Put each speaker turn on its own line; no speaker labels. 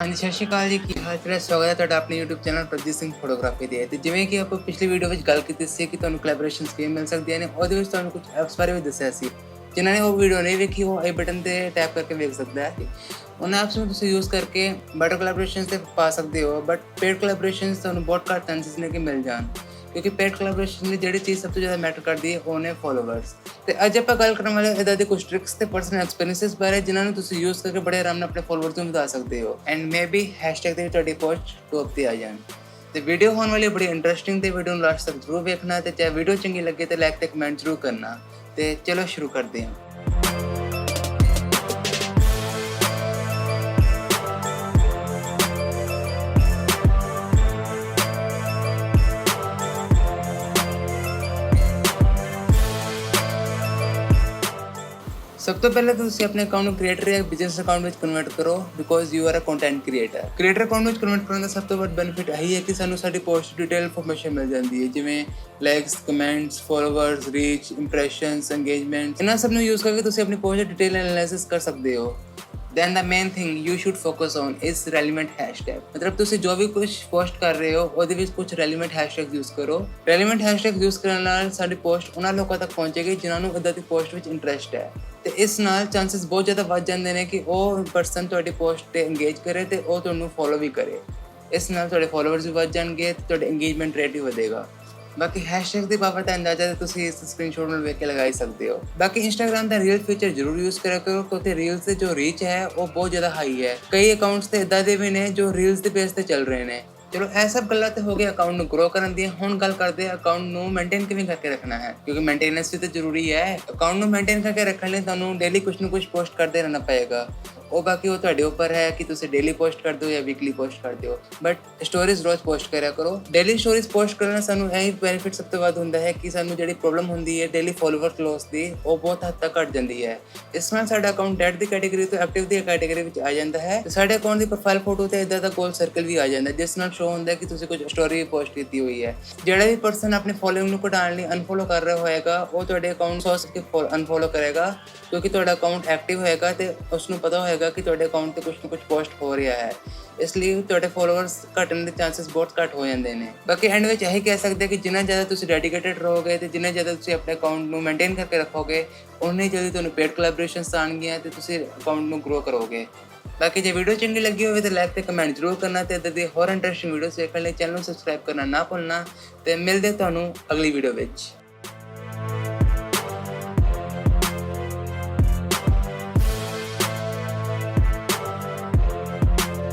ਹਾਂਜੀ, ਸਤਿ ਸ਼੍ਰੀ ਅਕਾਲ ਜੀ। ਕੀ ਹਾਲ ਚਾਲ ਹੈ? ਸਵਾਗਤ ਹੈ ਤੁਹਾਡਾ ਆਪਣੇ YouTube ਚੈਨਲ ਪ੍ਰਜੀਤ ਸਿੰਘ ਫੋਟੋਗ੍ਰਾਫੀ ਤੇ। ਜਿਵੇਂ ਕਿ ਆਪਾਂ ਪਿਛਲੀ ਵੀਡੀਓ ਵਿੱਚ ਗੱਲ ਕੀਤੀ ਸੀ ਕਿ ਤੁਹਾਨੂੰ ਕੋਲੈਬੋਰੇਸ਼ਨਸ ਕਿਵੇਂ ਮਿਲ ਸਕਦੀਆਂ ਨੇ, ਉਹਦੇ ਵਿੱਚ ਤੁਹਾਨੂੰ ਕੁਝ ਐਪਸ ਬਾਰੇ ਵੀ ਦੱਸਿਆ ਸੀ। ਜਿਨ੍ਹਾਂ ਨੇ ਉਹ ਵੀਡੀਓ ਨਹੀਂ ਵੇਖੀ ਉਹ ਆਈ ਬਟਨ ਤੇ ਟੈਪ ਕਰਕੇ ਵੇਖ ਸਕਦਾ ਹੈ। ਉਹਨਾਂ ਐਪਸ ਨੂੰ ਤੁਸੀਂ ਯੂਜ਼ ਕਰਕੇ ਬੈਟਰ ਕੋਲੈਬੋਰੇਸ਼ਨਸ ਤੇ ਪਾ ਸਕਦੇ ਹੋ, ਬਟ ਪੇਡ ਕੋਲੈਬੋਰੇਸ਼ਨਸ ਤੁਹਾਨੂੰ ਬਹੁਤ ਘੱਟ ਚਾਂਸਸ ਨੇ ਕਿ ਮਿਲ ਜਾਣ, ਕਿਉਂਕਿ ਪੇਡ ਕੋਲੈਬੋਰੇਸ਼ਨ ਦੀ ਜਿਹੜੀ ਚੀਜ਼ ਸਭ ਤੋਂ ਜ਼ਿਆਦਾ ਮੈਟਰ ਕਰਦੀ ਹੈ ਉਹ ਨੇ ਫੋਲੋਵਰਸ। ਤੇ ਅੱਜ ਆਪਾਂ ਗੱਲ ਕਰਨ ਵਾਲੇ ਇਦਾਂ ਦੇ ਕੁਝ ਟ੍ਰਿਕਸ ਤੇ ਪਰਸਨਲ ਐਕਸਪੀਰੀਐਂਸਿਸ ਬਾਰੇ ਜਿਨ੍ਹਾਂ ਨੂੰ ਤੁਸੀਂ ਯੂਜ਼ ਕਰਕੇ ਬੜੇ ਆਰਾਮ ਨਾਲ ਆਪਣੇ ਫੋਲੋਵਰਸ ਨੂੰ ਵਧਾ ਸਕਦੇ ਹੋ ਐਂਡ ਮੇਬੀ ਹੈਸ਼ਟੈਗ ਤੇ ਤੁਹਾਡੀ ਪੋਸਟ ਟੌਪ ਤੇ ਆ ਜਾਣ। ਤੇ ਵੀਡੀਓ ਹੋਣ ਵਾਲੀ ਬੜੀ ਇੰਟਰਸਟਿੰਗ ਤੇ ਵੀਡੀਓ ਨੂੰ ਲਾਸਟ ਤੱਕ ਜ਼ਰੂਰ ਵੇਖਣਾ ਤੇ ਚਾਹੇ ਵੀਡੀਓ ਚੰਗੀ ਲੱਗੇ ਤੇ ਲਾਈਕ ਤੇ ਕਮੈਂਟ ਜ਼ਰੂਰ ਕਰਨਾ। ਤੇ ਚਲੋ ਸ਼ੁਰੂ ਕਰਦੇ ਹਾਂ। ਸਭ ਤੋਂ ਪਹਿਲਾਂ ਤੁਸੀਂ ਆਪਣੇ ਅਕਾਊਂਟ ਨੂੰ ਕ੍ਰੀਏਟਰ ਜਾਂ ਬਿਜ਼ਨਸ ਅਕਾਊਂਟ ਵਿੱਚ ਕਨਵਰਟ ਕਰੋ because you are a content creator. Creator account ਵਿੱਚ ਕਨਵਰਟ ਕਰਨ ਦਾ ਸਭ ਤੋਂ ਵੱਡਾ ਬੈਨੀਫਿਟ ਇਹੀ ਹੈ ਕਿ ਸਾਨੂੰ ਸਾਡੀ ਪੋਸਟ ਡਿਟੇਲ ਇਨਫੋਰਮੇਸ਼ਨ ਮਿਲ ਜਾਂਦੀ ਹੈ, ਜਿਵੇਂ likes, comments, followers, reach, impressions, engagement. ਇਹਨਾਂ ਸਭ ਨੂੰ ਯੂਜ਼ ਕਰਕੇ ਤੁਸੀਂ ਆਪਣੀ ਪੋਸਟ ਦੀ ਡਿਟੇਲ ਐਨਾਲਿਸਿਸ ਕਰ ਸਕਦੇ ਹੋ। Then the main thing you should focus on is relevant hashtag। मतलब ਤੁਸੀਂ ਜੋ ਵੀ ਕੁਝ ਪੋਸਟ ਕਰ ਰਹੇ ਹੋ ਉਹਦੇ ਵਿੱਚ ਕੁਝ relevant hashtags ਯੂਜ਼ ਕਰੋ। relevant hashtags ਯੂਜ਼ ਕਰਨ ਨਾਲ ਸਾਡੀ ਪੋਸਟ ਉਹਨਾਂ ਲੋਕਾਂ ਤੱਕ ਪਹੁੰਚੇਗੀ ਜਿਨ੍ਹਾਂ ਨੂੰ ਇਦਾਂ ਦੀ ਪੋਸਟ ਵਿੱਚ ਇੰਟਰਸਟ ਹੈ, ਤੇ ਇਸ ਨਾਲ ਚਾਂਸਸ ਬਹੁਤ ਜ਼ਿਆਦਾ ਵੱਧ ਜਾਂਦੇ ਨੇ ਕਿ ਉਹ ਪਰਸਨ ਤੁਹਾਡੀ ਪੋਸਟ ਤੇ ਇੰਗੇਜ ਕਰੇ ਤੇ ਉਹ ਤੁਹਾਨੂੰ ਫੋਲੋ ਵੀ ਕਰੇ। ਇਸ ਨਾਲ ਤੁਹਾਡੇ ਫੋਲੋਵਰਸ ਵੀ ਵੱਧ ਜਾਣਗੇ ਤੇ ਤੁਹਾਡਾ ਇੰਗੇਜਮੈਂਟ ਰੇਟ ਵੀ ਵਧੇਗਾ। ਬਾਕੀ ਹੈਸ਼ਟੈਗ ਦੀ ਪਾਵਰ ਦਾ ਅੰਦਾਜ਼ਾ ਤੁਸੀਂ ਇਸ ਸਕਰੀਨਸ਼ਾਟ ਨੂੰ ਵੇਖ ਕੇ ਲਗਾ ਹੀ ਸਕਦੇ ਹੋ। ਬਾਕੀ ਇੰਸਟਾਗ੍ਰਾਮ ਦਾ ਰੀਲ ਫੀਚਰ ਜ਼ਰੂਰ ਯੂਜ਼ ਕਰਿਆ ਕਰੋ ਕਿਉਂਕਿ ਰੀਲਸ ਦੀ ਜੋ ਰੀਚ ਹੈ ਉਹ ਬਹੁਤ ਜ਼ਿਆਦਾ ਹਾਈ ਹੈ। ਕਈ ਅਕਾਊਂਟਸ ਤੇ ਇਦਾਂ ਦੇ ਵੀ ਨੇ ਜੋ ਰੀਲਸ ਦੇ ਬੇਸ ਤੇ ਚੱਲ ਰਹੇ ਨੇ। ਚਲੋ ਇਹ ਸਭ ਗੱਲਾਂ ਤੇ ਹੋ ਗਏ ਅਕਾਊਂਟ ਨੂੰ ਗਰੋ ਕਰਨ ਦੀਆਂ। ਹੁਣ ਗੱਲ ਕਰਦੇ ਹਾਂ ਅਕਾਊਂਟ ਨੂੰ ਮੇਨਟੇਨ ਕਿਵੇਂ ਕਰਕੇ ਰੱਖਣਾ ਹੈ, ਕਿਉਂਕਿ ਮੇਨਟੇਨੈਂਸ ਵੀ ਤਾਂ ਜ਼ਰੂਰੀ ਹੈ। ਅਕਾਊਂਟ ਨੂੰ ਮੇਨਟੇਨ ਕਰਕੇ ਰੱਖਣ ਲਈ ਤੁਹਾਨੂੰ ਡੇਲੀ ਕੁਝ ਨਾ ਕੁਝ ਪੋਸਟ ਕਰਦੇ ਰਹਿਣਾ ਪਏਗਾ। ਉਹ ਬਾਕੀ ਉਹ ਤੁਹਾਡੇ ਉੱਪਰ ਹੈ ਕਿ ਤੁਸੀਂ ਡੇਲੀ ਪੋਸਟ ਕਰਦੇ ਹੋ ਜਾਂ ਵੀਕਲੀ ਪੋਸਟ ਕਰਦੇ ਹੋ, ਬਟ ਸਟੋਰੀਜ਼ ਰੋਜ਼ ਪੋਸਟ ਕਰਿਆ ਕਰੋ। ਡੇਲੀ ਸਟੋਰੀਜ਼ ਪੋਸਟ ਕਰਨ ਨਾਲ ਸਾਨੂੰ ਇਹ ਬੈਨੀਫਿਟ ਸਭ ਤੋਂ ਵੱਧ ਹੁੰਦਾ ਹੈ ਕਿ ਸਾਨੂੰ ਜਿਹੜੀ ਪ੍ਰੋਬਲਮ ਹੁੰਦੀ ਹੈ ਡੇਲੀ ਫੋਲੋਵਰ ਕਲੋਸ ਦੀ, ਉਹ ਬਹੁਤ ਹੱਦ ਤੱਕ ਘਟ ਜਾਂਦੀ ਹੈ। ਇਸ ਨਾਲ ਸਾਡਾ ਅਕਾਊਂਟ ਡੈਡ ਦੀ ਕੈਟੇਗਰੀ ਤੋਂ ਐਕਟਿਵ ਦੀ ਕੈਟੇਗਰੀ ਵਿੱਚ ਆ ਜਾਂਦਾ ਹੈ ਤੇ ਸਾਡੇ ਅਕਾਊਂਟ ਦੀ ਪ੍ਰੋਫਾਈਲ ਫੋਟੋ ਤੇ ਇਦਾਂ ਦਾ ਗੋਲ ਸਰਕਲ ਵੀ ਆ ਜਾਂਦਾ ਜਿਸ ਨਾਲ ਸ਼ੋ ਹੁੰਦਾ ਕਿ ਤੁਸੀਂ ਕੁਝ ਸਟੋਰੀ ਪੋਸਟ ਕੀਤੀ ਹੋਈ ਹੈ। ਜਿਹੜਾ ਵੀ ਪਰਸਨ ਆਪਣੇ ਫੋਲੋਇੰਗ ਨੂੰ ਘਟਾਉਣ ਲਈ ਅਨਫੋਲੋ ਕਰ ਰਿਹਾ ਹੋਏਗਾ ਉਹ ਤੁਹਾਡੇ ਅਕਾਊਂਟ ਤੋਂ ਅਨਫੋਲੋ ਕਰੇਗਾ, ਕਿਉਂਕਿ ਤੁਹਾਡਾ ਅਕਾਊਂਟ ਐਕਟਿਵ ਹੋਏਗਾ ਤੇ ਉਸ ਨੂੰ ਪਤਾ ਹੋਏਗਾ ਕਿ ਤੁਹਾਡੇ ਅਕਾਊਂਟ ਤੇ ਕੁਝ ਨਾ ਕੁਝ ਪੋਸਟ ਹੋ ਰਿਹਾ ਹੈ। ਇਸ ਲਈ ਤੁਹਾਡੇ ਫੋਲੋਵਰਸ ਘਟਣ ਦੇ ਚਾਂਸਸ ਬਹੁਤ ਘੱਟ ਹੋ ਜਾਂਦੇ ਨੇ। ਬਾਕੀ ਐਂਡ ਵਿੱਚ ਇਹੀ ਕਹਿ ਸਕਦੇ ਕਿ ਜਿੰਨਾ ਜ਼ਿਆਦਾ ਤੁਸੀਂ ਡੈਡੀਕੇਟਡ ਰਹੋਗੇ ਤੇ ਜਿੰਨਾ ਜ਼ਿਆਦਾ ਤੁਸੀਂ ਆਪਣੇ ਅਕਾਊਂਟ ਨੂੰ ਮੇਨਟੇਨ ਕਰਕੇ ਰੱਖੋਗੇ ਉਨੀ ਜਲਦੀ ਤੁਹਾਨੂੰ ਪੇਡ ਕੋਲੈਬੋਰੇਸ਼ਨਸ ਆਉਣਗੀਆਂ ਤੇ ਤੁਸੀਂ ਅਕਾਊਂਟ ਨੂੰ ਗਰੋ ਕਰੋਗੇ। ਬਾਕੀ ਜੇ ਵੀਡੀਓ ਚੰਗੀ ਲੱਗੀ ਹੋਵੇ ਤਾਂ ਲਾਈਕ ਤੇ ਕਮੈਂਟ ਜ਼ਰੂਰ ਕਰਨਾ ਤੇ ਇੱਦਾਂ ਦੀ ਹੋਰ ਇੰਟਰਸਟਿੰਗ ਵੀਡੀਓਜ਼ ਦੇਖਣ ਲਈ ਚੈਨਲ ਨੂੰ ਸਬਸਕ੍ਰਾਈਬ ਕਰਨਾ ਨਾ ਭੁੱਲਣਾ। ਤੇ ਮਿਲਦੇ ਤੁਹਾਨੂੰ ਅਗਲੀ ਵੀਡੀਓ ਵਿੱਚ।